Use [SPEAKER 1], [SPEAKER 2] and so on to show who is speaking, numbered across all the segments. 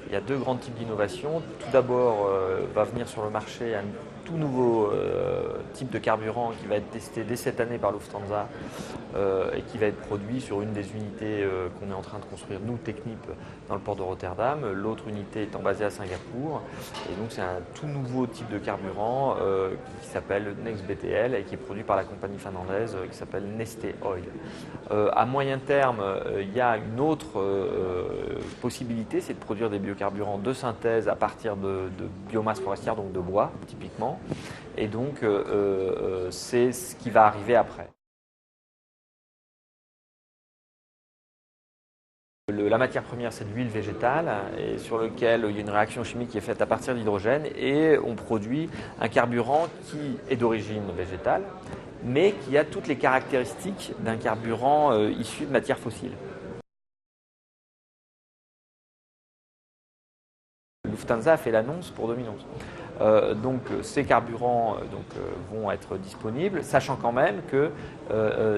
[SPEAKER 1] Il y a deux grands types d'innovation. Tout d'abord, va venir sur le marché un tout nouveau type de carburant qui va être testé dès cette année par Lufthansa et qui va être produit sur une des unités qu'on est en train de construire, nous, Technip, dans le port de Rotterdam. L'autre unité étant basée à Singapour. Et donc, c'est un tout nouveau type de carburant qui s'appelle NextBTL et qui est produit par la compagnie finlandaise qui s'appelle Neste Oil. À moyen terme, il y a une autre possibilité, c'est de produire des biocarburants de synthèse à partir de biomasse forestière, donc de bois typiquement. Et donc, c'est ce qui va arriver après. La matière première, c'est de l'huile végétale et sur lequel il y a une réaction chimique qui est faite à partir d'hydrogène et on produit un carburant qui est d'origine végétale, mais qui a toutes les caractéristiques d'un carburant issu de matière fossile. Lufthansa a fait l'annonce pour 2011. Donc ces carburants vont être disponibles, sachant quand même que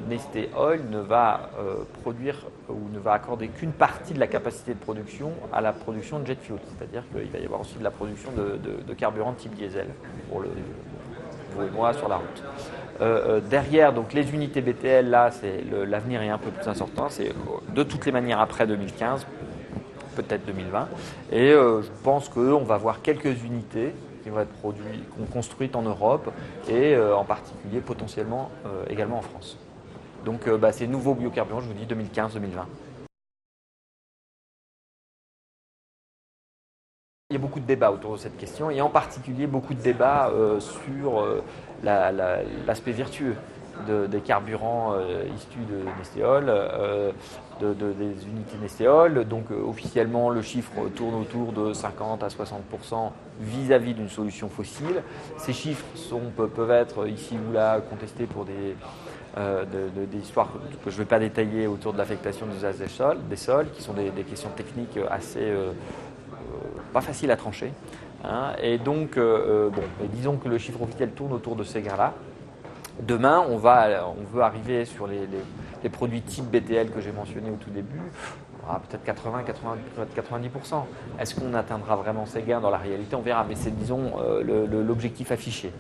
[SPEAKER 1] Neste Oil ne va produire ou ne va accorder qu'une partie de la capacité de production à la production de jet fuel. C'est-à-dire qu'il va y avoir aussi de la production de carburant type diesel pour vous et moi sur la route. Derrière, donc les unités BTL, là, l'avenir est un peu plus incertain. C'est de toutes les manières après 2015, peut-être 2020. Et je pense qu'on va voir quelques unités qui vont être construites en Europe et en particulier potentiellement également en France. Donc ces nouveaux biocarburants, je vous dis 2015-2020. Il y a beaucoup de débats autour de cette question et en particulier beaucoup de débats sur l'aspect vertueux des carburants issus de Nestéol, des unités Nestéol. Donc officiellement, le chiffre tourne autour de 50 à 60% vis-à-vis d'une solution fossile. Ces chiffres peuvent être ici ou là contestés pour des histoires que je ne vais pas détailler autour de l'affectation des usage des sols, qui sont des questions techniques assez pas faciles à trancher. Hein. Et donc, disons que le chiffre officiel tourne autour de ces gains-là. Demain, on veut arriver sur les produits type BTL que j'ai mentionnés au tout début, peut-être 80-90%. Est-ce qu'on atteindra vraiment ces gains dans la réalité? On verra, mais c'est, disons, l'objectif affiché.